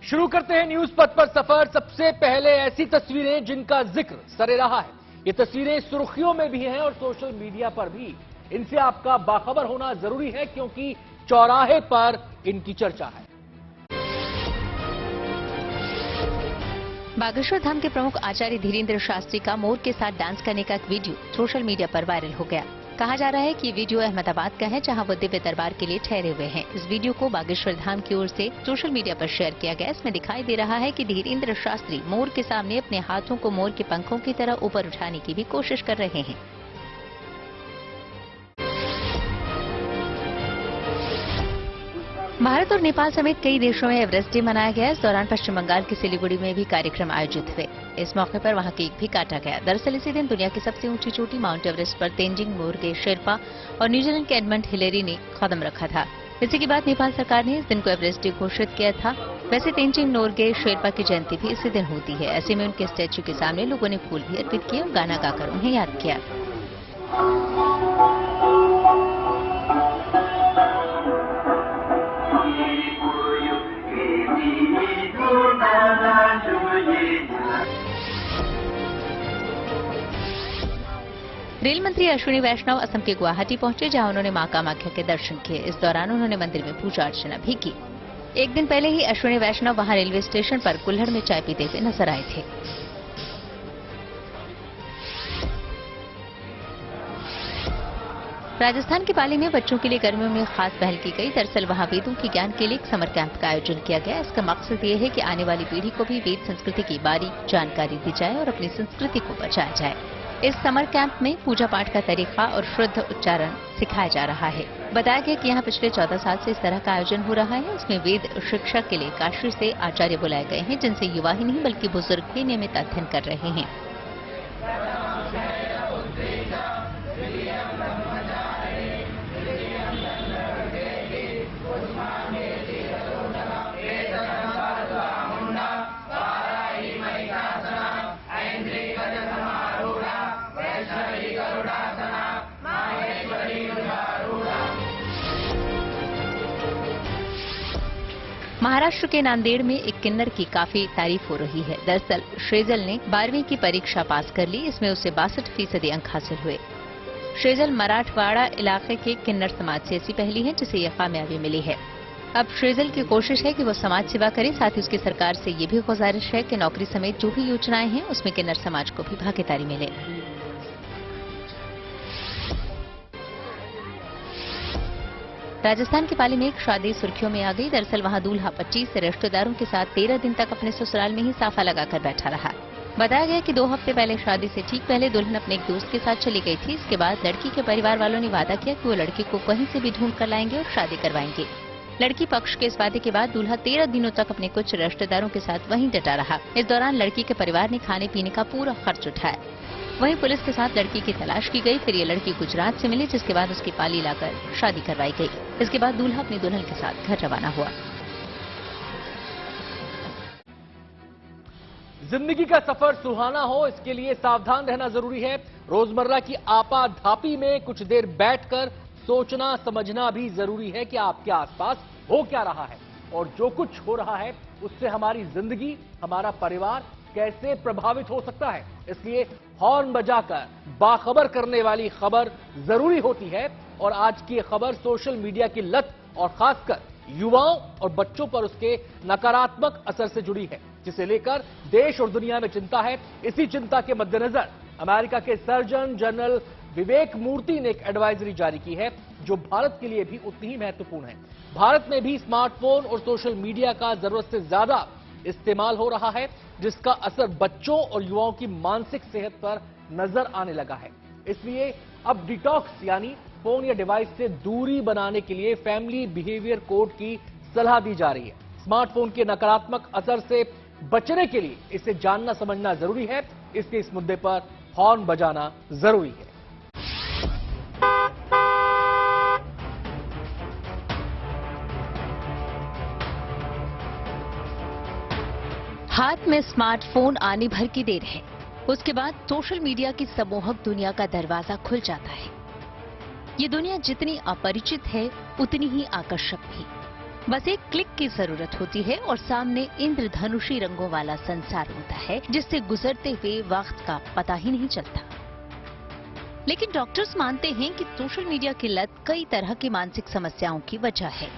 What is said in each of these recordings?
शुरू करते हैं न्यूज पथ पर सफर। सबसे पहले ऐसी तस्वीरें जिनका जिक्र सरे रहा है। ये तस्वीरें सुर्खियों में भी हैं और सोशल मीडिया पर भी। इनसे आपका बाखबर होना जरूरी है क्योंकि चौराहे पर इनकी चर्चा है। बागेश्वर धाम के प्रमुख आचार्य धीरेन्द्र शास्त्री का मोर के साथ डांस करने का एक वीडियो सोशल मीडिया पर वायरल हो गया। कहा जा रहा है कि ये वीडियो अहमदाबाद का है, जहां वो दिव्य दरबार के लिए ठहरे हुए हैं। इस वीडियो को बागेश्वर धाम की ओर से सोशल मीडिया पर शेयर किया गया। इसमें दिखाई दे रहा है कि धीरेन्द्र शास्त्री मोर के सामने अपने हाथों को मोर के पंखों की तरह ऊपर उठाने की भी कोशिश कर रहे हैं। भारत और नेपाल समेत कई देशों में एवरेस्ट डे मनाया गया। इस दौरान पश्चिम बंगाल की सिलीगुड़ी में भी कार्यक्रम आयोजित हुए। इस मौके पर वहां केक भी काटा गया। दरअसल इसी दिन दुनिया की सबसे ऊंची चोटी माउंट एवरेस्ट पर तेंजिंग नोरगे शेरपा और न्यूजीलैंड के एडमंड हिलेरी ने कदम रखा था। इसी के बाद नेपाल सरकार ने इस दिन को एवरेस्ट डे घोषित किया था। वैसे तेंजिंग नोरगे शेरपा की जयंती भी इसी दिन होती है। ऐसे में उनके स्टैच्यू के सामने लोगों ने फूल भी अर्पित किए और गाना गाकर उन्हें याद किया। रेल मंत्री अश्विनी वैष्णव असम के गुवाहाटी पहुंचे, जहां उन्होंने मां कामाख्या के दर्शन किए। इस दौरान उन्होंने मंदिर में पूजा अर्चना भी की। एक दिन पहले ही अश्विनी वैष्णव वहां रेलवे स्टेशन पर कुल्हड़ में चाय पीते हुए नजर आए थे। राजस्थान के पाली में बच्चों के लिए गर्मियों में खास पहल की गई। दरअसल वहां वेदों के ज्ञान के लिए एक समर कैंप का आयोजन किया गया। इसका मकसद ये है कि आने वाली पीढ़ी को भी वेद संस्कृति की बारीक जानकारी दी जाए और अपनी संस्कृति को बचाया जाए। इस समर कैंप में पूजा पाठ का तरीका और शुद्ध उच्चारण सिखाया जा रहा है। बताया गया कि यहाँ पिछले 14 साल से इस तरह का आयोजन हो रहा है। इसमें वेद शिक्षा के लिए काशी से आचार्य बुलाए गए हैं, जिनसे युवा ही नहीं बल्कि बुजुर्ग भी नियमित अध्ययन कर रहे हैं। महाराष्ट्र के नांदेड़ में एक किन्नर की काफी तारीफ हो रही है। दरअसल श्रेजल ने 12वीं की परीक्षा पास कर ली। इसमें उसे 62% अंक हासिल हुए। श्रेजल मराठवाड़ा इलाके के किन्नर समाज से ऐसी पहली है जिसे यह कामयाबी मिली है। अब श्रेजल की कोशिश है कि वो समाज सेवा करे। साथ ही उसकी सरकार से ये भी गुजारिश है कि नौकरी समेत जो भी योजनाएं हैं उसमें किन्नर समाज को भी भागीदारी मिले। राजस्थान के पाली में एक शादी सुर्खियों में आ गई। दरअसल वहां दूल्हा 25 रिश्तेदारों के साथ 13 दिन तक अपने ससुराल में ही साफा लगाकर बैठा रहा। बताया गया कि 2 हफ्ते पहले शादी से ठीक पहले दुल्हन अपने एक दोस्त के साथ चली गई थी। इसके बाद लड़की के परिवार वालों ने वादा किया कि वो लड़की को कहीं से भी ढूंढ कर लाएंगे और शादी करवाएंगे। लड़की पक्ष के इस वादे के बाद दूल्हा 13 दिनों तक अपने कुछ रिश्तेदारों के साथ वहीं डटा रहा। इस दौरान लड़की के परिवार ने खाने पीने का पूरा खर्च उठाया। वहीं पुलिस के साथ लड़की की तलाश की गई। फिर ये लड़की गुजरात से मिली, जिसके बाद उसकी पाली लाकर शादी करवाई गई। इसके बाद दूल्हा अपनी दुल्हन के साथ घर रवाना हुआ। जिंदगी का सफर सुहाना हो, इसके लिए सावधान रहना जरूरी है। रोजमर्रा की आपाधापी में कुछ देर बैठकर सोचना समझना भी जरूरी है कि आपके आसपास हो क्या रहा है और जो कुछ हो रहा है उससे हमारी जिंदगी, हमारा परिवार कैसे प्रभावित हो सकता है। इसलिए हॉर्न बजाकर बाखबर करने वाली खबर जरूरी होती है। और आज की खबर सोशल मीडिया की लत और खासकर युवाओं और बच्चों पर उसके नकारात्मक असर से जुड़ी है, जिसे लेकर देश और दुनिया में चिंता है। इसी चिंता के मद्देनजर अमेरिका के सर्जन जनरल विवेक मूर्ति ने एक एडवाइजरी जारी की है, जो भारत के लिए भी उतनी ही महत्वपूर्ण है। भारत में भी स्मार्टफोन और सोशल मीडिया का जरूरत से ज्यादा इस्तेमाल हो रहा है, जिसका असर बच्चों और युवाओं की मानसिक सेहत पर नजर आने लगा है। इसलिए अब डिटॉक्स यानी फोन या डिवाइस से दूरी बनाने के लिए फैमिली बिहेवियर कोड की सलाह दी जा रही है। स्मार्टफोन के नकारात्मक असर से बचने के लिए इसे जानना समझना जरूरी है। इसलिए इस मुद्दे पर हॉर्न बजाना जरूरी है। हाथ में स्मार्टफोन आने भर की देर है, उसके बाद सोशल मीडिया की सम्मोहक दुनिया का दरवाजा खुल जाता है। ये दुनिया जितनी अपरिचित है उतनी ही आकर्षक भी। बस एक क्लिक की जरूरत होती है और सामने इंद्रधनुषी रंगों वाला संसार होता है जिससे गुजरते हुए वक्त का पता ही नहीं चलता। लेकिन डॉक्टर्स मानते हैं कि सोशल मीडिया की लत कई तरह की मानसिक समस्याओं की वजह है।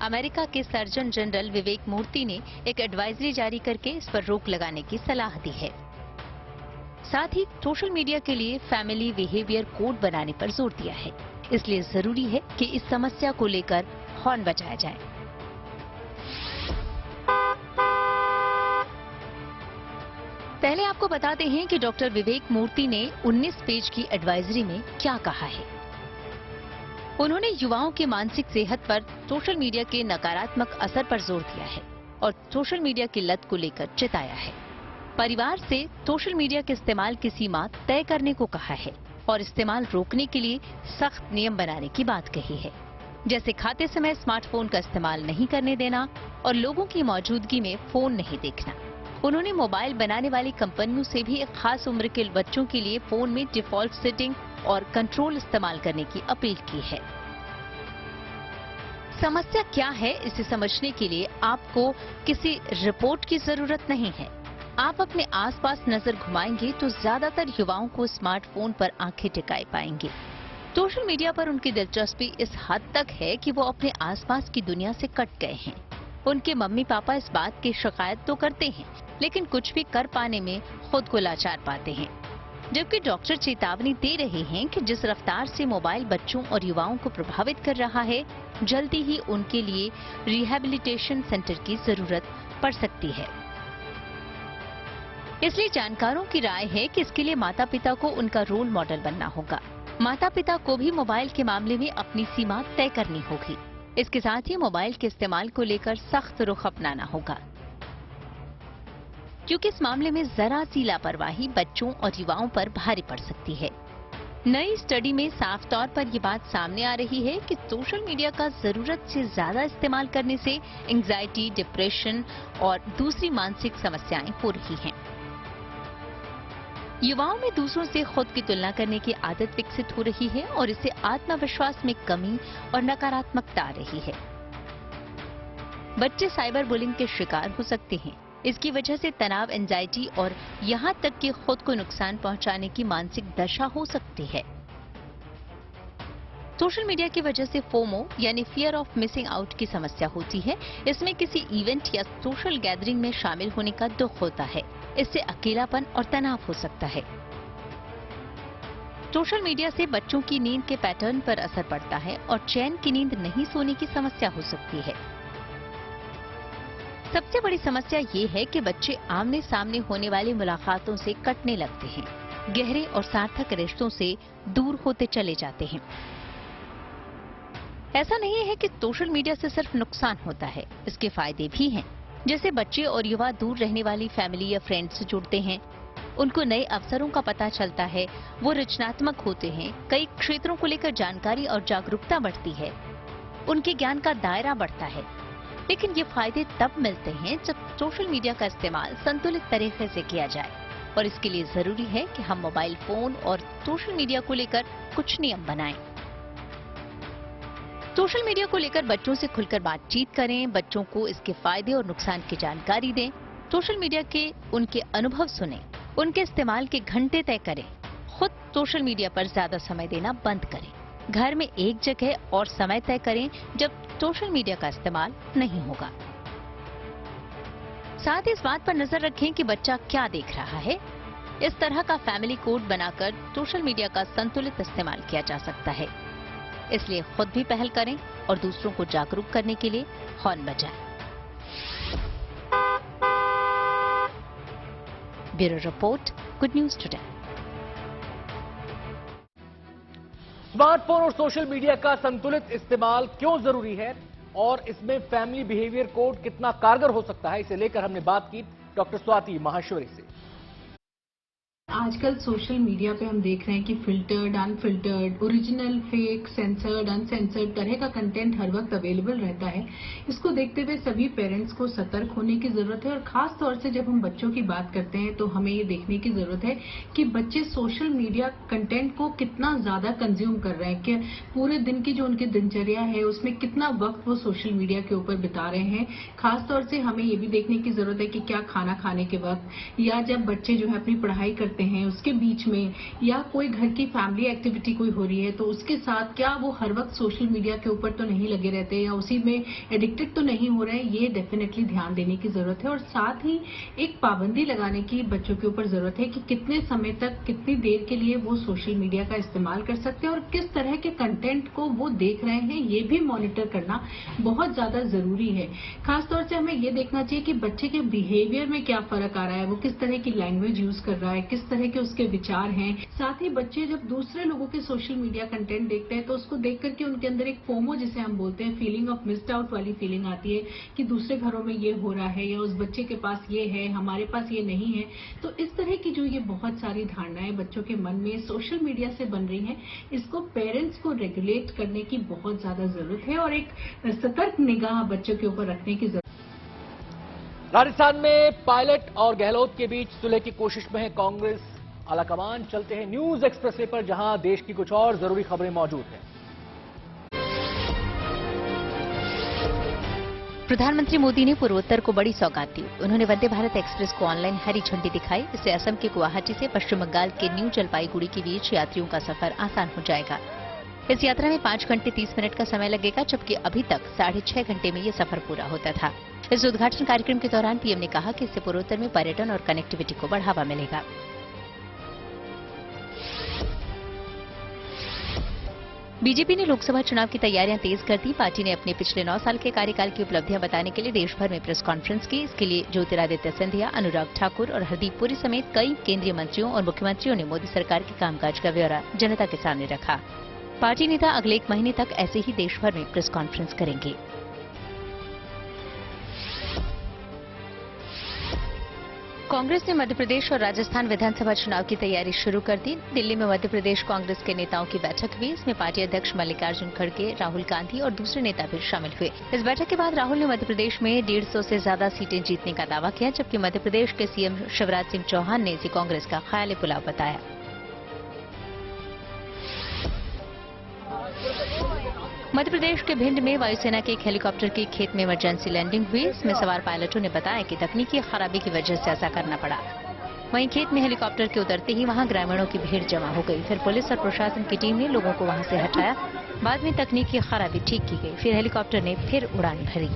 अमेरिका के सर्जन जनरल विवेक मूर्ति ने एक एडवाइजरी जारी करके इस पर रोक लगाने की सलाह दी है। साथ ही सोशल मीडिया के लिए फैमिली बिहेवियर कोड बनाने पर जोर दिया है। इसलिए जरूरी है कि इस समस्या को लेकर हॉर्न बजाया जाए। पहले आपको बताते हैं कि डॉक्टर विवेक मूर्ति ने 19 पेज की एडवाइजरी में क्या कहा है। उन्होंने युवाओं की मानसिक सेहत पर सोशल मीडिया के नकारात्मक असर पर जोर दिया है और सोशल मीडिया की लत को लेकर चेताया है। परिवार से सोशल मीडिया के इस्तेमाल की सीमा तय करने को कहा है और इस्तेमाल रोकने के लिए सख्त नियम बनाने की बात कही है, जैसे खाते समय स्मार्टफोन का इस्तेमाल नहीं करने देना और लोगों की मौजूदगी में फोन नहीं देखना। उन्होंने मोबाइल बनाने वाली कंपनियों से भी एक खास उम्र के बच्चों के लिए फोन में डिफॉल्ट सेटिंग और कंट्रोल इस्तेमाल करने की अपील की है। समस्या क्या है, इसे समझने के लिए आपको किसी रिपोर्ट की जरूरत नहीं है। आप अपने आसपास नजर घुमाएंगे तो ज्यादातर युवाओं को स्मार्टफोन पर आंखें टिकाए पाएंगे। सोशल मीडिया पर उनकी दिलचस्पी इस हद तक है कि वो अपने आसपास की दुनिया से कट गए हैं। उनके मम्मी पापा इस बात की शिकायत तो करते हैं, लेकिन कुछ भी कर पाने में खुद को लाचार पाते हैं। जबकि डॉक्टर चेतावनी दे रहे हैं कि जिस रफ्तार से मोबाइल बच्चों और युवाओं को प्रभावित कर रहा है, जल्दी ही उनके लिए रिहैबिलिटेशन सेंटर की जरूरत पड़ सकती है। इसलिए जानकारों की राय है कि इसके लिए माता पिता को उनका रोल मॉडल बनना होगा। माता पिता को भी मोबाइल के मामले में अपनी सीमा तय करनी होगी। इसके साथ ही मोबाइल के इस्तेमाल को लेकर सख्त रुख अपनाना होगा, क्योंकि इस मामले में जरा सी लापरवाही बच्चों और युवाओं पर भारी पड़ सकती है। नई स्टडी में साफ तौर पर ये बात सामने आ रही है कि सोशल मीडिया का जरूरत से ज्यादा इस्तेमाल करने से एंग्जाइटी, डिप्रेशन और दूसरी मानसिक समस्याएं हो रही हैं। युवाओं में दूसरों से खुद की तुलना करने की आदत विकसित हो रही है और इससे आत्मविश्वास में कमी और नकारात्मकता आ रही है। बच्चे साइबर बुलिंग के शिकार हो सकते हैं। इसकी वजह से तनाव, एंजाइटी और यहाँ तक कि खुद को नुकसान पहुंचाने की मानसिक दशा हो सकती है। सोशल मीडिया की वजह से फोमो यानी फियर ऑफ मिसिंग आउट की समस्या होती है। इसमें किसी इवेंट या सोशल गैदरिंग में शामिल होने का दुख होता है। इससे अकेलापन और तनाव हो सकता है। सोशल मीडिया से बच्चों की नींद के पैटर्न पर असर पड़ता है और चैन की नींद नहीं सोने की समस्या हो सकती है। सबसे बड़ी समस्या ये है कि बच्चे आमने सामने होने वाली मुलाकातों से कटने लगते हैं, गहरे और सार्थक रिश्तों से दूर होते चले जाते हैं। ऐसा नहीं है कि सोशल मीडिया से सिर्फ नुकसान होता है, इसके फायदे भी हैं। जैसे बच्चे और युवा दूर रहने वाली फैमिली या फ्रेंड्स से जुड़ते हैं, उनको नए अवसरों का पता चलता है, वो रचनात्मक होते हैं, कई क्षेत्रों को लेकर जानकारी और जागरूकता बढ़ती है, उनके ज्ञान का दायरा बढ़ता है। लेकिन ये फायदे तब मिलते हैं जब सोशल मीडिया का इस्तेमाल संतुलित तरीके से किया जाए और इसके लिए जरूरी है कि हम मोबाइल फोन और सोशल मीडिया को लेकर कुछ नियम बनाएं। सोशल मीडिया को लेकर बच्चों से खुलकर बातचीत करें, बच्चों को इसके फायदे और नुकसान की जानकारी दें, सोशल मीडिया के उनके अनुभव सुनें, उनके इस्तेमाल के घंटे तय करें, खुद सोशल मीडिया पर ज्यादा समय देना बंद करें, घर में एक जगह और समय तय करें जब सोशल मीडिया का इस्तेमाल नहीं होगा। साथ ही इस बात पर नजर रखें कि बच्चा क्या देख रहा है। इस तरह का फैमिली कोड बनाकर सोशल मीडिया का संतुलित इस्तेमाल किया जा सकता है। इसलिए खुद भी पहल करें और दूसरों को जागरूक करने के लिए हॉर्न बजाएं। Bureau report, good news today. Smartphone और सोशल मीडिया का संतुलित इस्तेमाल क्यों जरूरी है और इसमें फैमिली बिहेवियर कोड कितना कारगर हो सकता है, इसे लेकर हमने बात की डॉक्टर स्वाति माहेश्वरी से। आजकल सोशल मीडिया पे हम देख रहे हैं कि filtered, unfiltered, original, fake, censored, uncensored तरह का कंटेंट हर वक्त अवेलेबल रहता है। इसको देखते हुए सभी पेरेंट्स को सतर्क होने की जरूरत है और खास तौर से जब हम बच्चों की बात करते हैं तो हमें ये देखने की जरूरत है कि बच्चे सोशल मीडिया कंटेंट को कितना ज्यादा कंज्यूम कर रहे हैं, कि पूरे दिन की जो उनकी दिनचर्या है उसमें कितना वक्त वो सोशल मीडिया के ऊपर बिता रहे हैं। खास तौर से हमें ये भी देखने की जरूरत है कि क्या खाना खाने के वक्त या जब बच्चे जो है अपनी पढ़ाई करते हैं उसके बीच में या कोई घर की फैमिली एक्टिविटी कोई हो रही है तो उसके साथ क्या वो हर वक्त सोशल मीडिया के ऊपर तो नहीं लगे रहते या उसी में एडिक्टेड तो नहीं हो रहे हैं। ये डेफिनेटली ध्यान देने की जरूरत है और साथ ही एक पाबंदी लगाने की बच्चों के ऊपर जरूरत है कि कितने समय तक, कितनी देर के लिए वो सोशल मीडिया का इस्तेमाल कर सकते हैं और किस तरह के कंटेंट को वो देख रहे हैं, ये भी मॉनिटर करना बहुत ज्यादा जरूरी है। खासतौर से हमें ये देखना चाहिए कि बच्चे के बिहेवियर में क्या फर्क आ रहा है, वो किस तरह की लैंग्वेज यूज कर रहा है, किस तरह के उसके विचार हैं। साथ ही बच्चे जब दूसरे लोगों के सोशल मीडिया कंटेंट देखते हैं तो उसको देख करके उनके अंदर एक फोमो जिसे हम बोलते हैं, फीलिंग ऑफ मिस्ड आउट वाली फीलिंग आती है कि दूसरे घरों में ये हो रहा है या उस बच्चे के पास ये है, हमारे पास ये नहीं है। तो इस तरह की जो ये बहुत सारी धारणाएं बच्चों के मन में सोशल मीडिया से बन रही हैं, इसको पेरेंट्स को रेगुलेट करने की बहुत ज्यादा जरूरत है और एक सतर्क निगाह बच्चों के ऊपर रखने की जरूरत। राजस्थान में पायलट और गहलोत के बीच सुलह की कोशिश में है कांग्रेस आलाकमान। चलते हैं न्यूज एक्सप्रेस वे पर, जहां देश की कुछ और जरूरी खबरें मौजूद हैं। प्रधानमंत्री मोदी ने पूर्वोत्तर को बड़ी सौगात दी। उन्होंने वंदे भारत एक्सप्रेस को ऑनलाइन हरी झंडी दिखाई। इससे असम के गुवाहाटी से पश्चिम बंगाल के न्यू जलपाईगुड़ी के बीच यात्रियों का सफर आसान हो जाएगा। इस यात्रा में 5 घंटे 30 मिनट का समय लगेगा, जबकि अभी तक 6.5 घंटे में ये सफर पूरा होता था। इस उद्घाटन कार्यक्रम के दौरान पीएम ने कहा कि इससे पूर्वोत्तर में पर्यटन और कनेक्टिविटी को बढ़ावा मिलेगा। बीजेपी ने लोकसभा चुनाव की तैयारियां तेज कर दी। पार्टी ने अपने पिछले 9 साल के कार्यकाल की उपलब्धियां बताने के लिए देश भर में प्रेस कॉन्फ्रेंस की। इसके लिए ज्योतिरादित्य सिंधिया, अनुराग ठाकुर और हरदीप पुरी समेत कई केंद्रीय मंत्रियों और मुख्यमंत्रियों ने मोदी सरकार के कामकाज का ब्यौरा जनता के सामने रखा। पार्टी नेता अगले 1 महीने तक ऐसे ही देश भर में प्रेस कॉन्फ्रेंस करेंगे। कांग्रेस ने मध्य प्रदेश और राजस्थान विधानसभा चुनाव की तैयारी शुरू कर दी। दिल्ली में मध्य प्रदेश कांग्रेस के नेताओं की बैठक हुई। इसमें पार्टी अध्यक्ष मल्लिकार्जुन खड़गे, राहुल गांधी और दूसरे नेता भी शामिल हुए। इस बैठक के बाद राहुल ने मध्य प्रदेश में 150 से ज्यादा सीटें जीतने का दावा किया, जबकि मध्य प्रदेश के सीएम शिवराज सिंह चौहान ने इसे कांग्रेस का ख्याली पुलाव बताया। मध्य प्रदेश के भिंड में वायुसेना के एक हेलीकॉप्टर की खेत में इमरजेंसी लैंडिंग हुई। इसमें सवार पायलटों ने बताया कि तकनीकी खराबी की वजह से ऐसा करना पड़ा। वहीं खेत में हेलीकॉप्टर के उतरते ही वहां ग्रामीणों की भीड़ जमा हो गई। फिर पुलिस और प्रशासन की टीम ने लोगों को वहां से हटाया। बाद में तकनीकी खराबी ठीक की गई। फिर हेलीकॉप्टर ने फिर उड़ान भरी।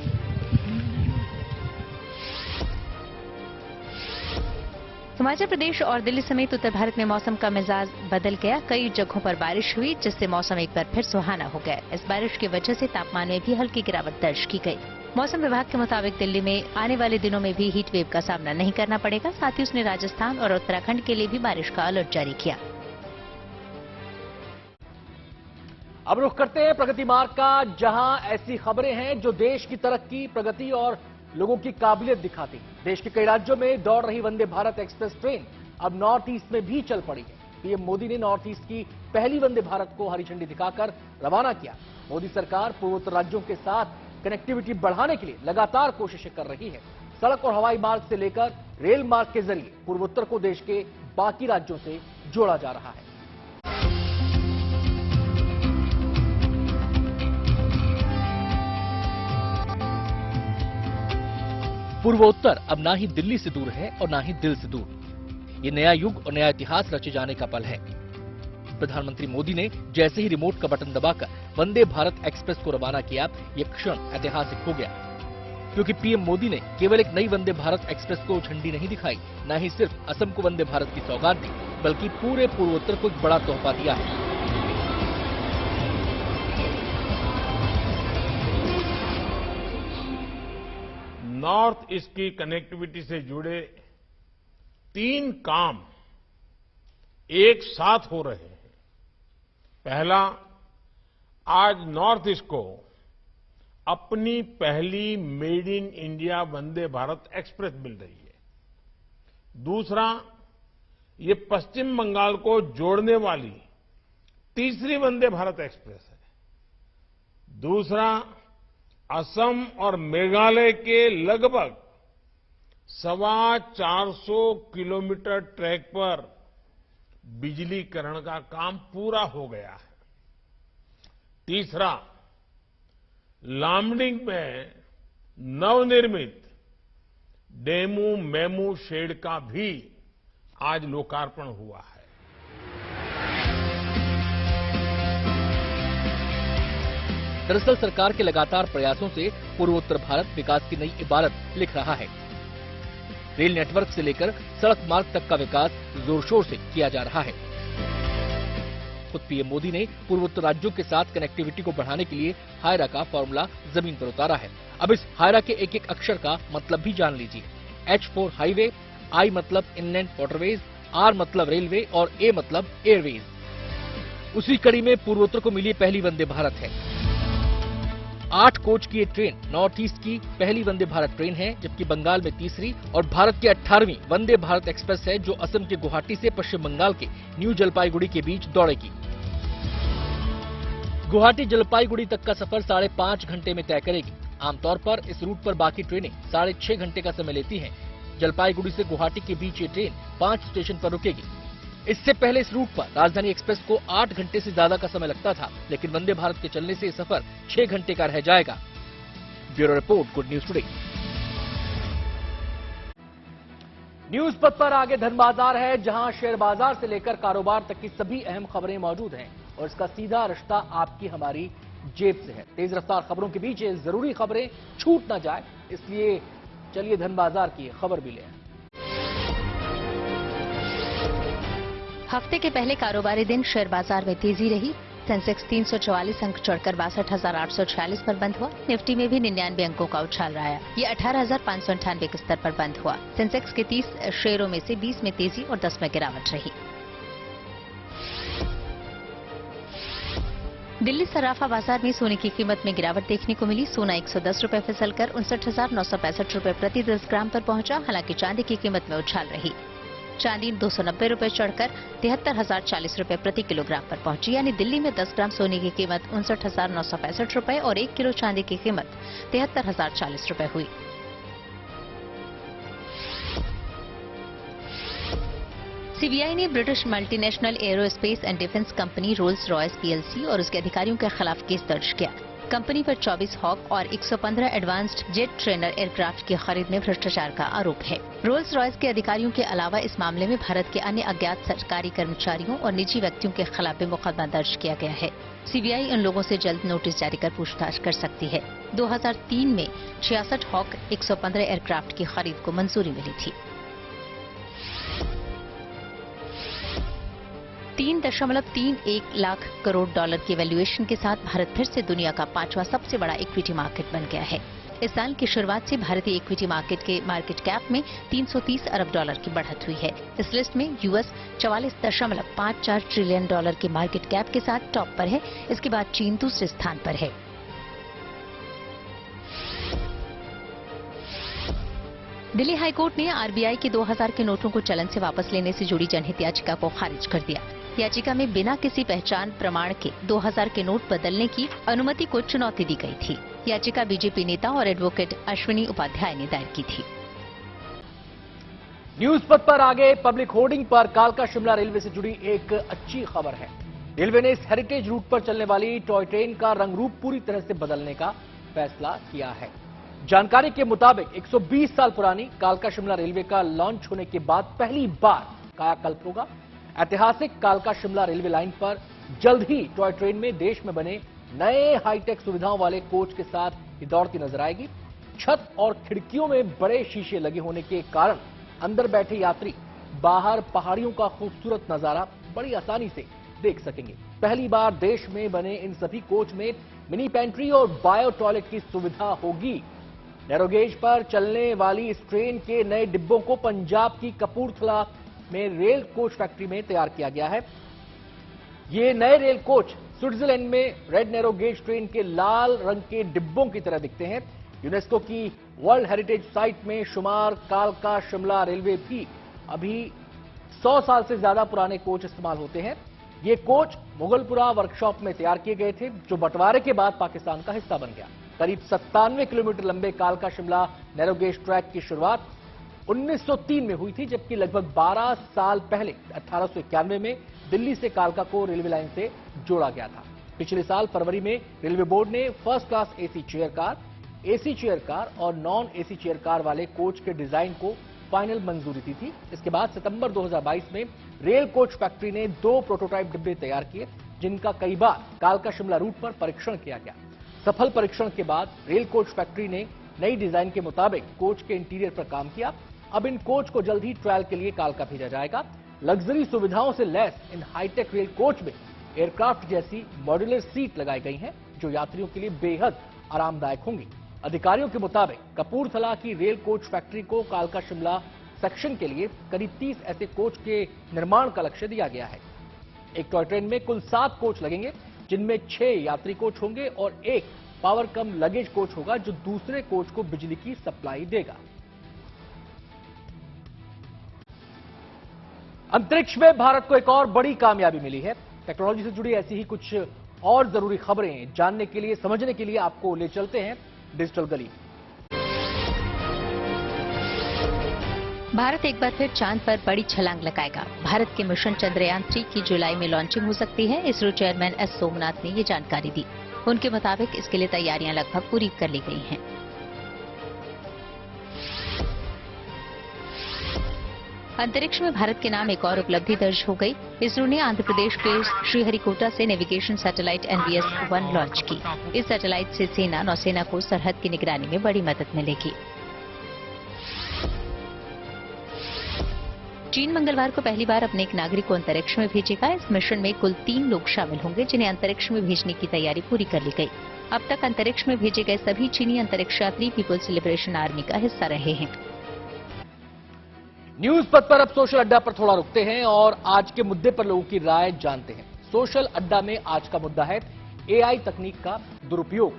हिमाचल प्रदेश और दिल्ली समेत उत्तर भारत में मौसम का मिजाज बदल गया। कई जगहों पर बारिश हुई, जिससे मौसम एक बार फिर सुहाना हो गया। इस बारिश की वजह से तापमान में भी हल्की गिरावट दर्ज की गई। मौसम विभाग के मुताबिक दिल्ली में आने वाले दिनों में भी हीट वेव का सामना नहीं करना पड़ेगा। साथ ही उसने राजस्थान और उत्तराखंड के लिए भी बारिश का अलर्ट जारी किया। अब रुख करते हैं प्रगति मार्ग का, जहां ऐसी खबरें हैं जो देश की तरक्की, प्रगति और लोगों की काबिलियत दिखाती है। देश के कई राज्यों में दौड़ रही वंदे भारत एक्सप्रेस ट्रेन अब नॉर्थ ईस्ट में भी चल पड़ी है। पीएम मोदी ने नॉर्थ ईस्ट की पहली वंदे भारत को हरी झंडी दिखाकर रवाना किया। मोदी सरकार पूर्वोत्तर राज्यों के साथ कनेक्टिविटी बढ़ाने के लिए लगातार कोशिशें कर रही है। सड़क और हवाई मार्ग से लेकर रेल मार्ग के जरिए पूर्वोत्तर को देश के बाकी राज्यों से जोड़ा जा रहा है। पूर्वोत्तर अब ना ही दिल्ली से दूर है और ना ही दिल से दूर। ये नया युग और नया इतिहास रचे जाने का पल है। प्रधानमंत्री मोदी ने जैसे ही रिमोट का बटन दबाकर वंदे भारत एक्सप्रेस को रवाना किया, ये क्षण ऐतिहासिक हो गया, क्योंकि पीएम मोदी ने केवल एक नई वंदे भारत एक्सप्रेस को झंडी नहीं दिखाई, न ही सिर्फ असम को वंदे भारत की सौगात दी, बल्कि पूरे पूर्वोत्तर को एक बड़ा तोहफा दिया है। नॉर्थ ईस्ट की कनेक्टिविटी से जुड़े 3 काम एक साथ हो रहे हैं। पहला, आज नॉर्थ ईस्ट को अपनी पहली made in India Vande Bharat express मिल रही है। दूसरा, ये पश्चिम बंगाल को जोड़ने वाली तीसरी वंदे भारत एक्सप्रेस है। दूसरा, असम और मेघालय के लगभग 450 किलोमीटर ट्रैक पर बिजलीकरण का काम पूरा हो गया है। तीसरा, लामडिंग में नवनिर्मित डेमू मेमू शेड का भी आज लोकार्पण हुआ है। दरअसल सरकार के लगातार प्रयासों से पूर्वोत्तर भारत विकास की नई इबारत लिख रहा है। रेल नेटवर्क से लेकर सड़क मार्ग तक का विकास जोर शोर से किया जा रहा है। खुद पीएम मोदी ने पूर्वोत्तर राज्यों के साथ कनेक्टिविटी को बढ़ाने के लिए हायरा का फॉर्मूला जमीन पर उतारा है। अब इस हायरा के एक एक अक्षर का मतलब भी जान लीजिए। H4 हाईवे, I मतलब इनलैंड वाटरवेज, R मतलब रेलवे और A मतलब एयरवेज। उसी कड़ी में पूर्वोत्तर को मिली पहली वंदे भारत है। 8 कोच की ये ट्रेन नॉर्थ ईस्ट की पहली वंदे भारत ट्रेन है, जबकि बंगाल में तीसरी और भारत की 18वीं वंदे भारत एक्सप्रेस है, जो असम के गुवाहाटी से पश्चिम बंगाल के न्यू जलपाईगुड़ी के बीच दौड़ेगी। गुवाहाटी जलपाईगुड़ी तक का सफर 5.5 घंटे में तय करेगी। आमतौर पर इस रूट पर बाकी ट्रेनें 6.5 घंटे का समय लेती हैं। जलपाईगुड़ी से गुवाहाटी के बीच ये ट्रेन 5 स्टेशन पर रुकेगी। इससे पहले इस रूट पर राजधानी एक्सप्रेस को 8 घंटे से ज्यादा का समय लगता था, लेकिन वंदे भारत के चलने से ये सफर 6 घंटे का रह जाएगा। Bureau report, good news today. News पथ पर आगे धन बाजार है, जहां शेयर बाजार से लेकर कारोबार तक की सभी अहम खबरें मौजूद हैं और इसका सीधा रिश्ता आपकी हमारी जेब से है। तेज रफ्तार खबरों के बीच ये जरूरी खबरें छूट ना जाए, इसलिए चलिए धन बाजार की खबर भी लें। हफ्ते के पहले कारोबारी दिन शेयर बाजार में तेजी रही। सेंसेक्स 344 अंक चढ़कर 62,846 पर बंद हुआ। निफ्टी में भी 99 अंकों का उछाल रहा। ये 18,598 के स्तर पर बंद हुआ। सेंसेक्स के 30 शेयरों में से 20 में तेजी और 10 में गिरावट रही। दिल्ली सराफा बाजार में सोने की कीमत में गिरावट देखने को मिली। सोना 110 रुपए फिसलकर 59,965 रुपए प्रति 10 ग्राम पर पहुंचा। हालांकि चांदी की कीमत में उछाल रही। चांदी 290 रुपए चढ़कर 73,040 रुपए प्रति किलोग्राम पर पहुंची। यानी दिल्ली में 10 ग्राम सोने की कीमत 59,965 रुपए और 1 किलो चांदी की कीमत 73,040 रुपए हुई। सीबीआई ने British multinational aerospace and defence company Rolls Royce PLC और उसके अधिकारियों के खिलाफ केस दर्ज किया। कंपनी पर 24 हॉक और 115 एडवांस्ड जेट ट्रेनर एयरक्राफ्ट की खरीद में भ्रष्टाचार का आरोप है। रोल्स रॉयस के अधिकारियों के अलावा इस मामले में भारत के अन्य अज्ञात सरकारी कर्मचारियों और निजी व्यक्तियों के खिलाफ भी मुकदमा दर्ज किया गया है। सीबीआई उन लोगों से जल्द नोटिस जारी कर पूछताछ कर सकती है। 2003 में 66 हॉक 115 एयरक्राफ्ट की खरीद को मंजूरी मिली थी। 3.31 लाख करोड़ डॉलर की वैल्यूएशन के साथ भारत फिर से दुनिया का 5वां सबसे बड़ा इक्विटी मार्केट बन गया है। इस साल की शुरुआत से भारतीय इक्विटी मार्केट के मार्केट कैप में 330 अरब डॉलर की बढ़त हुई है। इस लिस्ट में यूएस 44.54 ट्रिलियन डॉलर के मार्केट कैप के साथ टॉप पर है। इसके बाद चीन दूसरे स्थान पर है। दिल्ली हाईकोर्ट ने आरबीआई के 2000 के नोटों को चलन से वापस लेने से जुड़ी जनहित याचिका को खारिज कर दिया। याचिका में बिना किसी पहचान प्रमाण के 2000 के नोट बदलने की अनुमति को चुनौती दी गई थी। याचिका बीजेपी नेता और एडवोकेट अश्विनी उपाध्याय ने दायर की थी। न्यूज पथ पर आगे पब्लिक होर्डिंग पर कालका शिमला रेलवे से जुड़ी एक अच्छी खबर है। रेलवे ने इस हेरिटेज रूट पर चलने वाली टॉय ट्रेन का रंग रूप पूरी तरह से बदलने का फैसला किया है। जानकारी के मुताबिक 120 साल पुरानी कालका शिमला रेलवे का लॉन्च होने के बाद पहली बार कायाकल्प होगा। ऐतिहासिक कालका शिमला रेलवे लाइन पर जल्द ही टॉय ट्रेन में देश में बने नए हाईटेक सुविधाओं वाले कोच के साथ ये दौड़ती नजर आएगी। छत और खिड़कियों में बड़े शीशे लगे होने के कारण अंदर बैठे यात्री बाहर पहाड़ियों का खूबसूरत नजारा बड़ी आसानी से देख सकेंगे। पहली बार देश में बने इन सभी कोच में मिनी पेंट्री और बायो टॉयलेट की सुविधा होगी। नैरोगेज पर चलने वाली इस ट्रेन के नए डिब्बों को पंजाब की कपूरथला में रेल कोच फैक्ट्री में तैयार किया गया है। ये नए रेल कोच स्विट्जरलैंड में रेड नैरोगेज ट्रेन के लाल रंग के डिब्बों की तरह दिखते हैं। यूनेस्को की वर्ल्ड हेरिटेज साइट में शुमार कालका शिमला रेलवे भी अभी 100 साल से ज्यादा पुराने कोच इस्तेमाल होते हैं। ये कोच मुगलपुरा वर्कशॉप में तैयार किए गए थे, जो बंटवारे के बाद पाकिस्तान का हिस्सा बन गया। करीब 97 किलोमीटर लंबे कालका शिमला नैरोगेज ट्रैक की शुरुआत 1903 में हुई थी, जबकि लगभग 12 साल पहले 1891 में दिल्ली से कालका को रेलवे लाइन से जोड़ा गया था। पिछले साल फरवरी में रेलवे बोर्ड ने first class AC chair car और नॉन एसी चेयर कार वाले कोच के डिजाइन को फाइनल मंजूरी दी थी। इसके बाद सितंबर 2022 में रेल कोच फैक्ट्री ने 2 प्रोटोटाइप डिब्बे तैयार किए, जिनका कई बार कालका शिमला रूट पर परीक्षण किया गया। सफल परीक्षण के बाद रेल कोच फैक्ट्री ने नई डिजाइन के मुताबिक कोच के इंटीरियर पर काम किया। अब इन कोच को जल्द ही ट्रायल के लिए कालका भेजा जाएगा। लग्जरी सुविधाओं से लैस इन हाईटेक रेल कोच में एयरक्राफ्ट जैसी मॉड्यूलर सीट लगाई गई हैं, जो यात्रियों के लिए बेहद आरामदायक होंगी। अधिकारियों के मुताबिक कपूरथला की रेल कोच फैक्ट्री को कालका शिमला सेक्शन के लिए करीब 30 ऐसे कोच के निर्माण का लक्ष्य दिया गया है। एक टॉय ट्रेन में कुल 7 कोच लगेंगे, जिनमें 6 यात्री कोच होंगे और 1 पावर कम लगेज कोच होगा, जो दूसरे कोच को बिजली की सप्लाई देगा। अंतरिक्ष में भारत को एक और बड़ी कामयाबी मिली है। टेक्नोलॉजी से जुड़ी ऐसी ही कुछ और जरूरी खबरें जानने के लिए, समझने के लिए आपको ले चलते हैं डिजिटल गली। भारत एक बार फिर चांद पर बड़ी छलांग लगाएगा। भारत के मिशन चंद्रयान 3 की जुलाई में लॉन्चिंग हो सकती है। इसरो चेयरमैन एस सोमनाथ ने ये जानकारी दी। उनके मुताबिक इसके लिए तैयारियां लगभग पूरी कर ली गई हैं। अंतरिक्ष में भारत के नाम एक और उपलब्धि दर्ज हो गई। इसरो ने आंध्र प्रदेश के श्रीहरिकोटा से नेविगेशन सैटेलाइट NVS-1 लॉन्च की। इस सैटेलाइट से सेना, नौसेना को सरहद की निगरानी में बड़ी मदद मिलेगी। चीन मंगलवार को पहली बार अपने एक नागरिक को अंतरिक्ष में भेजेगा। इस मिशन में कुल 3 लोग शामिल होंगे, जिन्हें अंतरिक्ष में भेजने की तैयारी पूरी कर ली गई। अब तक अंतरिक्ष में भेजे गए सभी चीनी अंतरिक्ष यात्री पीपुल्स लिबरेशन आर्मी का हिस्सा रहे हैं। न्यूज पथ पर अब सोशल अड्डा पर थोड़ा रुकते हैं और आज के मुद्दे पर लोगों की राय जानते हैं। सोशल अड्डा में आज का मुद्दा है AI तकनीक का दुरुपयोग।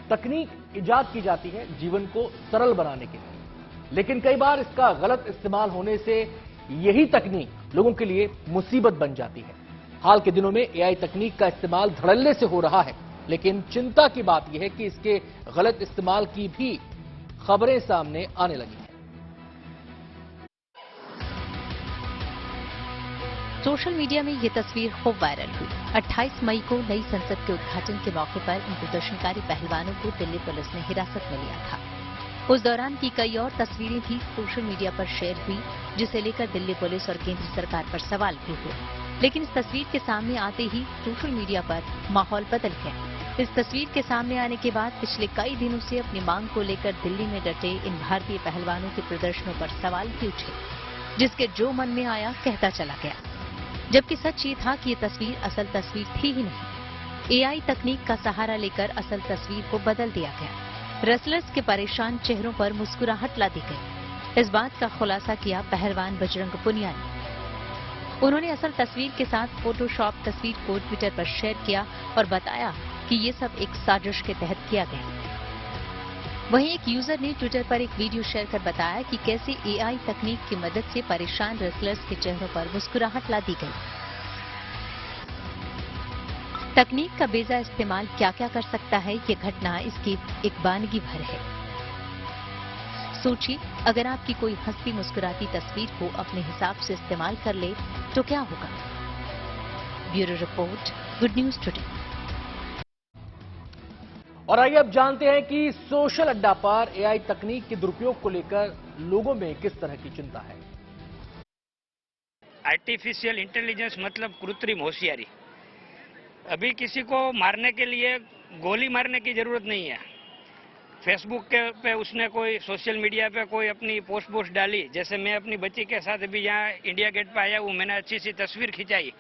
तकनीक इजाद की जाती है जीवन को सरल बनाने के लिए, लेकिन कई बार इसका गलत इस्तेमाल होने से यही तकनीक लोगों के लिए मुसीबत बन जाती है। हाल के दिनों में AI तकनीक का इस्तेमाल धड़ल्ले से हो रहा है, लेकिन चिंता की बात यह है कि इसके गलत इस्तेमाल की भी खबरें सामने आने लगी हैं। सोशल मीडिया में ये तस्वीर खूब वायरल हुई। 28 मई को नई संसद के उद्घाटन के मौके पर इन प्रदर्शनकारी पहलवानों को दिल्ली पुलिस ने हिरासत में लिया था। उस दौरान की कई और तस्वीरें भी सोशल मीडिया पर शेयर हुई, जिसे लेकर दिल्ली पुलिस और केंद्र सरकार पर सवाल भी हुए। लेकिन इस तस्वीर के सामने आते ही सोशल मीडिया पर माहौल बदल गया। इस तस्वीर के सामने आने के बाद पिछले कई दिनों से अपनी मांग को लेकर दिल्ली में डटे इन भारतीय पहलवानों के प्रदर्शनों पर सवाल भी उठे, जिसके जो मन में आया कहता चला गया। जबकि सच ये था कि ये तस्वीर असल तस्वीर थी ही नहीं। AI तकनीक का सहारा लेकर असल तस्वीर को बदल दिया गया। रेसलर्स के परेशान चेहरों पर मुस्कुराहट ला दी गई। इस बात का खुलासा किया पहलवान बजरंग पुनिया ने। उन्होंने असल तस्वीर के साथ फोटोशॉप तस्वीर को ट्विटर पर शेयर किया और बताया कि ये सब एक साजिश के तहत किया गया। वहीं एक यूजर ने ट्विटर पर एक वीडियो शेयर कर बताया कि कैसे AI तकनीक की मदद से परेशान रेसलर्स के चेहरों पर मुस्कुराहट ला दी गई। तकनीक का बेजा इस्तेमाल क्या क्या कर सकता है, ये घटना इसकी एक वानगी भर है। सोचिए, अगर आपकी कोई हंसती मुस्कुराती तस्वीर को अपने हिसाब से इस्तेमाल कर ले तो क्या होगा। Bureau report, good news today. और आइए अब जानते हैं कि सोशल अड्डा पर AI तकनीक के दुरुपयोग को लेकर लोगों में किस तरह की चिंता है। आर्टिफिशियल इंटेलिजेंस मतलब कृत्रिम होशियारी। अभी किसी को मारने के लिए गोली मारने की जरूरत नहीं है। फेसबुक पे उसने कोई सोशल मीडिया पे कोई अपनी पोस्ट डाली, जैसे मैं अपनी बच्ची के साथ अभी यहाँ इंडिया गेट पे आया हूँ, मैंने अच्छी सी तस्वीर खिंचाई,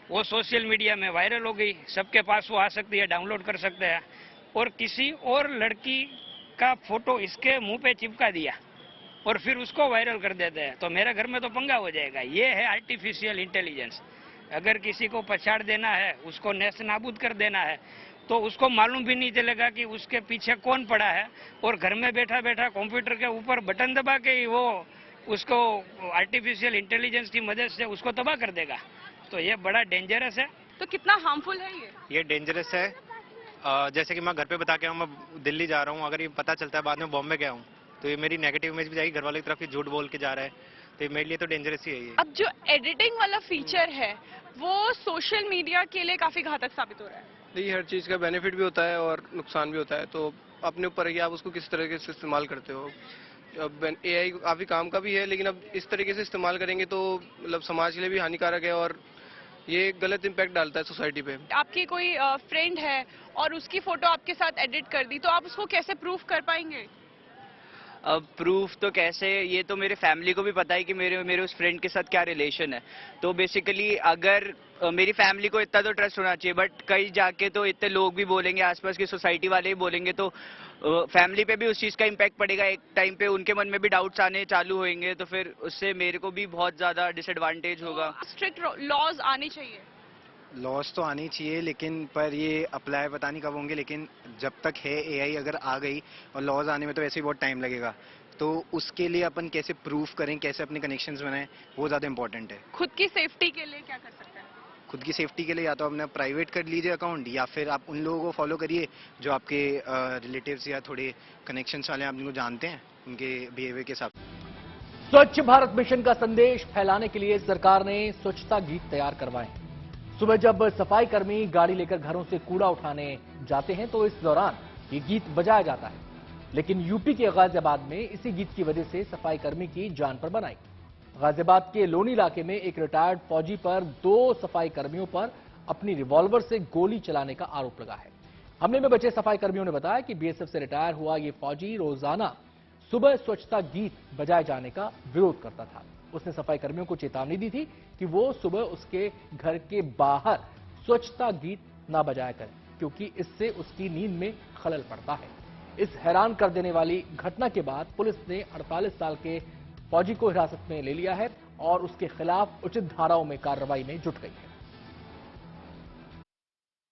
वो सोशल मीडिया में वायरल हो गई। सबके पास वो आ सकती है, डाउनलोड कर सकते हैं। और किसी और लड़की का फोटो इसके मुंह पे चिपका दिया और फिर उसको वायरल कर देते हैं, तो मेरे घर में तो पंगा हो जाएगा। ये है आर्टिफिशियल इंटेलिजेंस। अगर किसी को पछाड़ देना है, उसको नेस्त नाबूद कर देना है, तो उसको मालूम भी नहीं चलेगा कि उसके पीछे कौन पड़ा है, और घर में बैठा बैठा कंप्यूटर के ऊपर बटन दबा के ही वो उसको आर्टिफिशियल इंटेलिजेंस की मदद से उसको तबाह कर देगा। तो ये बड़ा डेंजरस है। तो कितना हार्मफुल है ये डेंजरस है। जैसे कि मैं घर पे बता के मैं दिल्ली जा रहा हूँ, अगर ये पता चलता है बाद में बॉम्बे गया हूँ तो ये मेरी नेगेटिव इमेज भी जाएगी, घर वालों की तरफ ही झूठ बोल के जा रहा है, तो मेरे लिए तो डेंजरस ही है ये। अब जो एडिटिंग वाला फीचर है वो सोशल मीडिया के लिए काफी घातक साबित हो रहा है। देखिए, हर चीज़ का बेनिफिट भी होता है और नुकसान भी होता है, तो अपने ऊपर है कि आप उसको किस तरीके से इस्तेमाल करते हो। अब एआई काफ़ी काम का भी है, लेकिन अब इस तरीके से इस्तेमाल करेंगे तो मतलब समाज के लिए भी हानिकारक है और ये गलत इम्पैक्ट डालता है सोसाइटी पे। आपकी कोई फ्रेंड है और उसकी फोटो आपके साथ एडिट कर दी, तो आप उसको कैसे प्रूफ कर पाएंगे? अब प्रूफ तो कैसे, ये तो मेरे फैमिली को भी पता है कि मेरे उस फ्रेंड के साथ क्या रिलेशन है। तो बेसिकली अगर मेरी फैमिली को इतना तो ट्रस्ट होना चाहिए, बट कहीं जाके तो इतने लोग भी बोलेंगे, आसपास की सोसाइटी वाले भी बोलेंगे, तो फैमिली पे भी उस चीज़ का इम्पैक्ट पड़ेगा। एक टाइम पे उनके मन में भी डाउट्स आने चालू होंगे, तो फिर उससे मेरे को भी बहुत ज़्यादा डिसएडवांटेज होगा। स्ट्रिक्ट लॉज आनी चाहिए। लॉस तो आनी चाहिए, लेकिन पर ये अप्लाई पता नहीं कब होंगे। लेकिन जब तक है एआई अगर आ गई, और लॉज आने में तो वैसे ही बहुत टाइम लगेगा, तो उसके लिए अपन कैसे प्रूफ करें, कैसे अपने कनेक्शंस बनाएं, वो ज़्यादा इंपॉर्टेंट है। खुद की सेफ्टी के लिए क्या कर सकते हैं? खुद की सेफ्टी के लिए या तो अपना प्राइवेट कर लीजिए अकाउंट, या फिर आप उन लोगों को फॉलो करिए जो आपके रिलेटिव्स या थोड़े कनेक्शंस वाले आप जिनको जानते हैं, उनके बिहेवियर के साथ। स्वच्छ भारत मिशन का संदेश फैलाने के लिए सरकार ने स्वच्छता गीत तैयार करवाए हैं। सुबह जब सफाई कर्मी गाड़ी लेकर घरों से कूड़ा उठाने जाते हैं तो इस दौरान ये गीत बजाया जाता है, लेकिन यूपी के गाजियाबाद में इसी गीत की वजह से सफाई कर्मी की जान पर बन आई। गाजियाबाद के लोनी इलाके में एक रिटायर्ड फौजी पर 2 सफाई कर्मियों पर अपनी रिवॉल्वर से गोली चलाने का आरोप लगा है। हमले में बचे सफाई कर्मियों ने बताया कि बीएसएफ से रिटायर हुआ ये फौजी रोजाना सुबह स्वच्छता गीत बजाए जाने का विरोध करता था। उसने सफाई कर्मियों को चेतावनी दी थी कि वो सुबह उसके घर के बाहर स्वच्छता गीत ना बजाया करें, क्योंकि इससे उसकी नींद में खलल पड़ता है। इस हैरान कर देने वाली घटना के बाद पुलिस ने 48 साल के फौजी को हिरासत में ले लिया है और उसके खिलाफ उचित धाराओं में कार्रवाई में जुट गई है।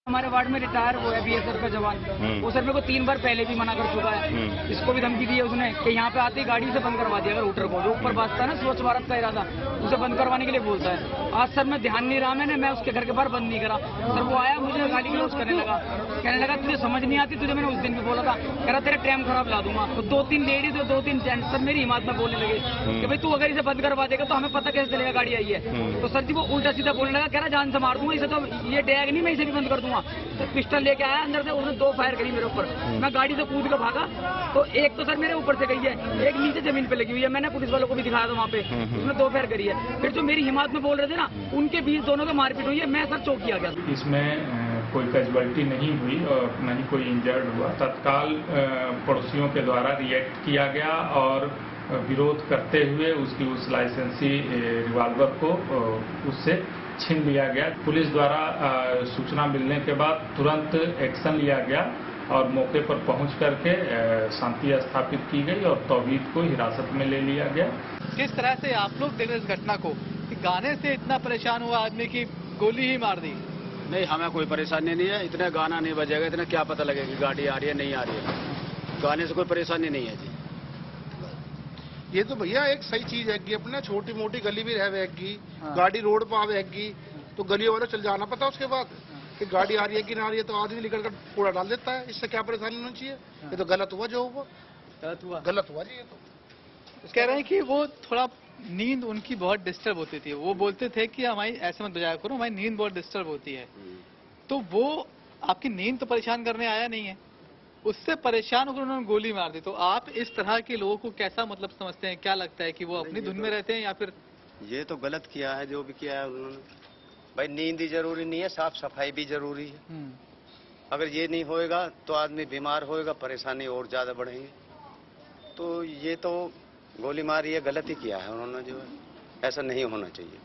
हमारे वार्ड में रिटायर हुआ है बीएसएफ का जवान, वो सर मेरे को 3 बार पहले भी मना कर चुका है। इसको भी धमकी दी है उसने कि यहाँ पे आते ही गाड़ी से बंद करवा दिया अगर हूटर को, जो ऊपर बात था ना स्वच्छ भारत का इरादा, उसे बंद करवाने के लिए बोलता है। आज सर मैं ध्यान नहीं रहा, मैं उसके घर के बाहर बंद नहीं करा। सर वो आया, मुझे गाली क्लोज करने लगा, कहने लगा तुझे समझ नहीं आती, तुझे मैंने उस दिन भी बोला था, कह रहा तेरा टाइम खराब ला दूंगा। तो 2-3 लेडीज और 2-3 जेंट्स सब मेरी हिम्मत में बोलने लगे कि भाई तू अगर इसे बंद करवा देगा तो हमें पता कैसे चलेगा गाड़ी आई है। तो सर जी वो उल्टा सीधा बोलने लगा, कह रहा जान से मार दूंगा इसे, तो ये टैग नहीं, मैं इसे भी बंद कर दूंगा। तो पिस्टल लेके आया अंदर से, उसने 2 फायर करी मेरे ऊपर। मैं गाड़ी से कूद के भागा, तो एक तो सर मेरे ऊपर से गई है, एक नीचे जमीन पे लगी हुई है। मैंने पुलिस वालों को भी दिखाया था वहाँ पे, उसने 2 फायर करी है। फिर जो मेरी हिम्मत में बोल रहे थे ना, उनके बीच दोनों की मारपीट हुई है। मैं सर चौकी आ गया। इसमें कोई कैजुअलिटी नहीं हुई और न ही कोई इंजर्ड हुआ। तत्काल पड़ोसियों के द्वारा रिएक्ट किया गया और विरोध करते हुए उसकी उस लाइसेंसी रिवॉल्वर को उससे छीन लिया गया। पुलिस द्वारा सूचना मिलने के बाद तुरंत एक्शन लिया गया और मौके पर पहुंच करके शांति स्थापित की गई और तौहीद को हिरासत में ले लिया गया। किस तरह से आप लोग देख रहे इस घटना को कि गाने से इतना परेशान हुआ आदमी की गोली ही मार दी? नहीं, हमें कोई परेशानी नहीं है, इतने गाना नहीं बजेगा, इतना क्या पता लगेगा कि गाड़ी आ रही है नहीं आ रही है। गाने से कोई परेशानी नहीं है जी। ये तो भैया एक सही चीज है कि अपने छोटी मोटी गली भी रहेगी, गाड़ी रोड पर आवेगी तो गलियों वाले चल जाना पता उसके बाद कि गाड़ी आ रही है कि ना आ रही है, तो आदमी निकल कर कूड़ा डाल देता है। इससे क्या परेशानी होनी चाहिए? ये तो गलत हुआ, जो हुआ गलत हुआ जी। ये तो कह रहे हैं कि वो थोड़ा नींद उनकी बहुत डिस्टर्ब होती थी। वो बोलते थे कि हमारी ऐसे मत बजाया करो, हमारी नींद बहुत डिस्टर्ब होती है। तो वो आपकी नींद तो परेशान करने आया नहीं है, उससे परेशान होकर उन्होंने गोली मार दी। तो आप इस तरह के लोगों को कैसा मतलब समझते हैं? क्या लगता है कि वो अपनी धुन में रहते हैं या फिर? ये तो गलत किया है जो भी किया है उन्होंने। भाई नींद ही जरूरी नहीं है, साफ सफाई भी जरूरी है। अगर ये नहीं होएगा तो आदमी बीमार होएगा, परेशानी और ज्यादा बढ़ेंगे। तो ये तो गोली मारी है, गलत ही किया है उन्होंने, जो है ऐसा नहीं होना चाहिए।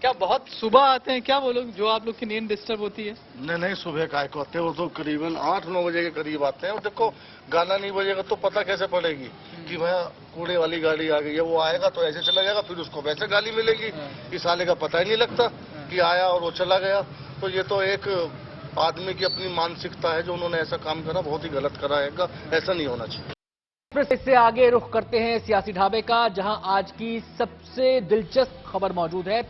क्या बहुत सुबह आते हैं क्या वो लोग जो आप लोग की नींद डिस्टर्ब होती है? नहीं, सुबह काय को आते हैं वो तो करीबन 8-9 बजे के करीब आते हैं। और देखो गाना नहीं बजेगा तो पता कैसे पड़ेगी कि भैया कूड़े वाली गाड़ी आ गई है। वो आएगा तो ऐसे चला जाएगा, फिर उसको वैसे गाली मिलेगी। इस साले का पता ही नहीं लगता कि आया और वो चला गया। तो ये तो एक आदमी की अपनी मानसिकता है, जो उन्होंने ऐसा काम करा बहुत ही गलत करा है, ऐसा नहीं होना चाहिए। एक्सप्रेस से आगे रुख करते हैं सियासी ढाबे का, जहां आज की सबसे दिलचस्प खबर मौजूद है।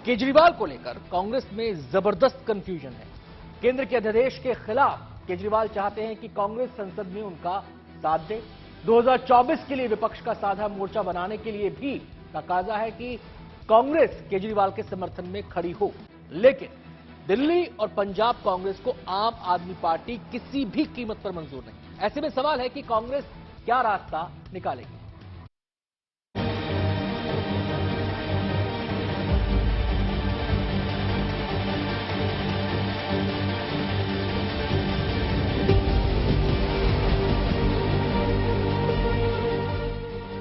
केजरीवाल को लेकर कांग्रेस में जबरदस्त कंफ्यूजन है। केंद्र के अध्यादेश के खिलाफ केजरीवाल चाहते हैं कि कांग्रेस संसद में उनका साथ दे। 2024 के लिए विपक्ष का साझा मोर्चा बनाने के लिए भी तकाजा है कि कांग्रेस केजरीवाल के समर्थन में खड़ी हो। लेकिन दिल्ली और पंजाब कांग्रेस को आम आदमी पार्टी किसी भी कीमत पर मंजूर नहीं। ऐसे में सवाल है कि कांग्रेस क्या रास्ता निकालेगी।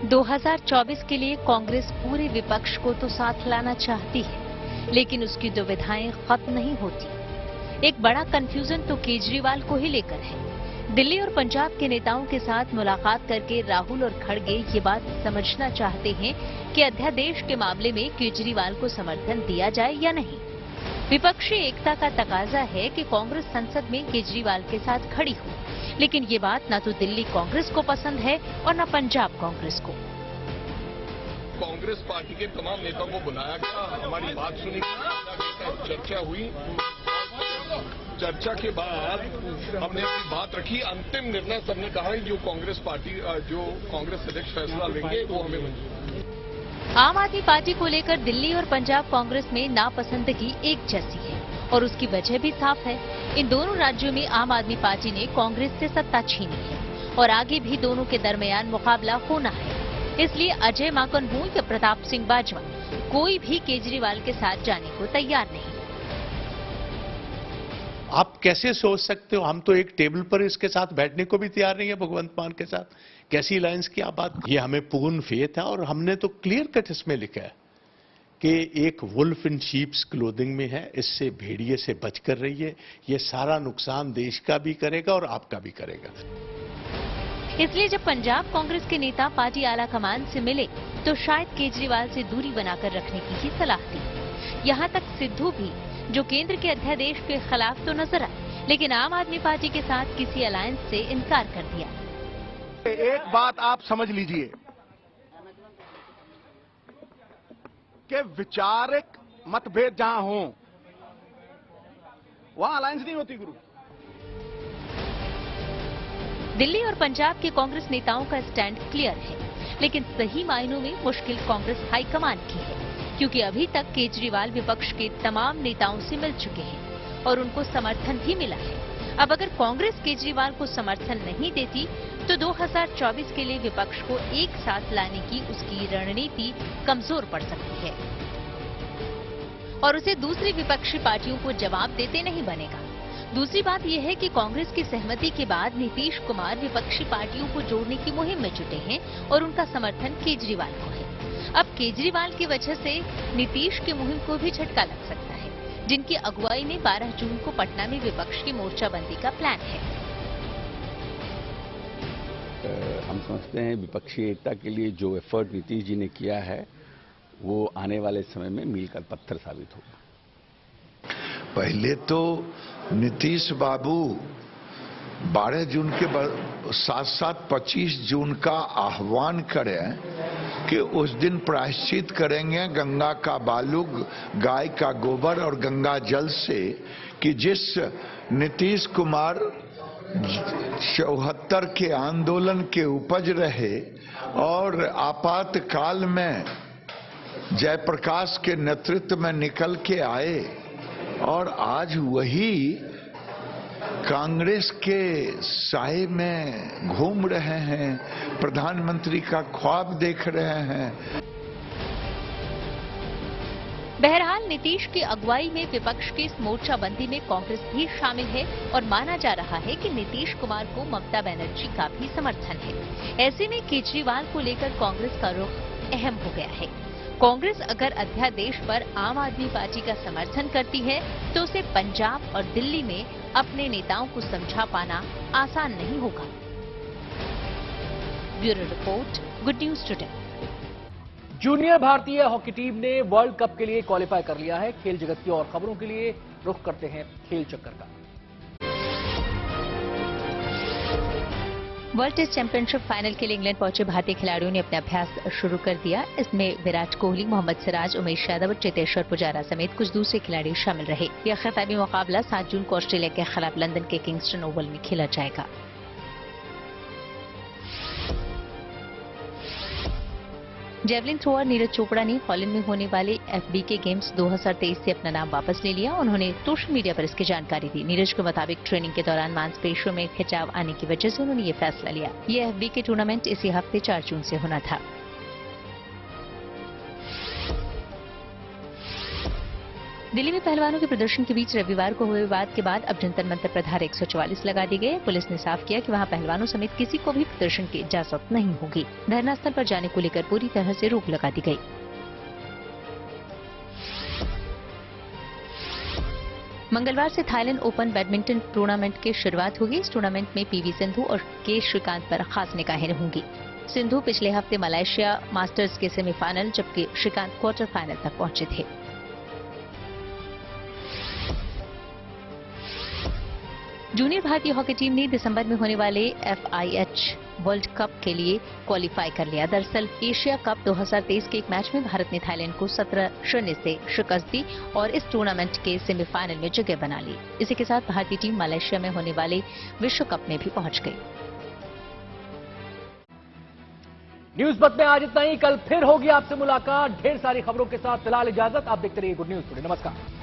2024 के लिए कांग्रेस पूरे विपक्ष को तो साथ लाना चाहती है, लेकिन उसकी दुविधाएं खत्म नहीं होती। एक बड़ा कंफ्यूजन तो केजरीवाल को ही लेकर है। दिल्ली और पंजाब के नेताओं के साथ मुलाकात करके राहुल और खड़गे ये बात समझना चाहते हैं कि अध्यादेश के मामले में केजरीवाल को समर्थन दिया जाए या नहीं। विपक्षी एकता का तकाजा है कि कांग्रेस संसद में केजरीवाल के साथ खड़ी हो, लेकिन ये बात न तो दिल्ली कांग्रेस को पसंद है और न पंजाब कांग्रेस को। कांग्रेस पार्टी के तमाम नेताओं को बुलाया गया, हमारी बात सुनी, चर्चा हुई। चर्चा के बाद हमने अपनी बात रखी। अंतिम निर्णय सबने कहा है जो कांग्रेस अध्यक्ष फैसला लेंगे वो हमें मंजूर है। आम आदमी पार्टी को लेकर दिल्ली और पंजाब कांग्रेस में नापसंदगी एक जैसी है और उसकी वजह भी साफ है। इन दोनों राज्यों में आम आदमी पार्टी ने कांग्रेस से सत्ता छीनी है और आगे भी दोनों के दरमियान मुकाबला होना है। इसलिए अजय माकन हो या प्रताप सिंह बाजवा, कोई भी केजरीवाल के साथ जाने को तैयार नहीं। आप कैसे सोच सकते हो? हम तो एक टेबल पर इसके साथ बैठने को भी तैयार नहीं है भगवंत मान के साथ। कैसी लाइंस की आप बात? ये हमें पूर्ण फेथ है और हमने तो क्लियर कट इसमें लिखा है कि एक वुल्फ इन शीप्स क्लोथिंग में है, इससे भेड़िए से बचकर रहिए। ये सारा नुकसान देश का भी करेगा और आपका भी करेगा। इसलिए जब पंजाब कांग्रेस के नेता पार्टी आला कमान से मिले तो शायद केजरीवाल से दूरी बनाकर रखने की ही सलाह दी। यहाँ तक सिद्धू भी, जो केंद्र के अध्यादेश के खिलाफ तो नजर आए, लेकिन आम आदमी पार्टी के साथ किसी अलायंस से इनकार कर दिया। एक बात आप समझ लीजिए कि विचारिक मतभेद जहां हो वहां अलायंस नहीं होती गुरु। दिल्ली और पंजाब के कांग्रेस नेताओं का स्टैंड क्लियर है, लेकिन सही मायनों में मुश्किल कांग्रेस हाईकमान की है, क्योंकि अभी तक केजरीवाल विपक्ष के तमाम नेताओं से मिल चुके हैं और उनको समर्थन भी मिला है। अब अगर कांग्रेस केजरीवाल को समर्थन नहीं देती तो 2024 के लिए विपक्ष को एक साथ लाने की उसकी रणनीति कमजोर पड़ सकती है और उसे दूसरी विपक्षी पार्टियों को जवाब देते नहीं बनेगा। दूसरी बात यह है कि कांग्रेस की सहमति के बाद नीतीश कुमार विपक्षी पार्टियों को जोड़ने की मुहिम में जुटे हैं और उनका समर्थन केजरीवाल को है। अब केजरीवाल की वजह से नीतीश की मुहिम को भी झटका लग सकता है, जिनकी अगुवाई में 12 जून को पटना में विपक्ष की मोर्चाबंदी का प्लान है। हम समझते हैं विपक्षी एकता के लिए जो एफर्ट नीतीश जी ने किया है वो आने वाले समय में मील का पत्थर साबित होगा। पहले तो नीतीश बाबू 12 जून के साथ साथ 25 जून का आह्वान करें कि उस दिन प्रायश्चित करेंगे गंगा का बालू, गाय का गोबर और गंगा जल से, कि जिस नीतीश कुमार 74 के आंदोलन के उपज रहे और आपातकाल में जयप्रकाश के नेतृत्व में निकल के आए और आज वही कांग्रेस के साए में घूम रहे हैं, प्रधानमंत्री का ख्वाब देख रहे हैं। बहरहाल नीतीश की अगुवाई में विपक्ष की इस मोर्चाबंदी में कांग्रेस भी शामिल है और माना जा रहा है कि नीतीश कुमार को ममता बनर्जी का भी समर्थन है। ऐसे में केजरीवाल को लेकर कांग्रेस का रुख अहम हो गया है। कांग्रेस अगर अध्यादेश पर आम आदमी पार्टी का समर्थन करती है तो उसे पंजाब और दिल्ली में अपने नेताओं को समझा पाना आसान नहीं होगा। Bureau report, good news today. Junior भारतीय हॉकी टीम ने वर्ल्ड कप के लिए क्वालिफाई कर लिया है। खेल जगत की और खबरों के लिए रुख करते हैं खेल चक्कर का। वर्ल्ड टेस्ट चैंपियनशिप फाइनल के लिए इंग्लैंड पहुंचे भारतीय खिलाड़ियों ने अपना अभ्यास शुरू कर दिया। इसमें विराट कोहली, मोहम्मद सिराज, उमेश यादव, चेतेश्वर पुजारा समेत कुछ दूसरे खिलाड़ी शामिल रहे। यह खिताबी मुकाबला 7 जून को ऑस्ट्रेलिया के खिलाफ लंदन के किंगस्टन ओवल में खेला जाएगा। जेवलिन थ्रोअर नीरज चोपड़ा ने हॉलैंड में होने वाले FBK गेम्स 2023 से अपना नाम वापस ले लिया। उन्होंने सोशल मीडिया पर इसकी जानकारी दी। नीरज के मुताबिक ट्रेनिंग के दौरान मांसपेशियों में खिंचाव आने की वजह से उन्होंने ये फैसला लिया। ये FBK टूर्नामेंट इसी हफ्ते 4 जून से होना था। दिल्ली में पहलवानों के प्रदर्शन के बीच रविवार को हुए विवाद के बाद अब जंतर मंतर पर धारा 144 लगा दी गई। पुलिस ने साफ किया कि वहां पहलवानों समेत किसी को भी प्रदर्शन की इजाजत नहीं होगी। धरना स्थल पर जाने को लेकर पूरी तरह से रोक लगा दी गई। मंगलवार से थाईलैंड ओपन बैडमिंटन टूर्नामेंट की शुरुआत होगी। इस टूर्नामेंट में PV सिंधु और के श्रीकांत पर खास निगाहें होंगी। सिंधु पिछले हफ्ते मलेशिया मास्टर्स के सेमीफाइनल जबकि श्रीकांत क्वार्टर फाइनल तक पहुंचे थे। जूनियर भारतीय हॉकी टीम ने दिसंबर में होने वाले FIH वर्ल्ड कप के लिए क्वालिफाई कर लिया। दरअसल एशिया कप 2023 के एक मैच में भारत ने थाईलैंड को 17-0 से शिकस्त दी और इस टूर्नामेंट के सेमीफाइनल में जगह बना ली। इसी के साथ भारतीय टीम मलेशिया में होने वाले विश्व कप में भी पहुंच गई। न्यूज बत में आज इतना ही। कल फिर होगी आपसे मुलाकात ढेर सारी खबरों के साथ। फिलहाल इजाजत। आप देखते रहिए गुड न्यूज टुडे। नमस्कार।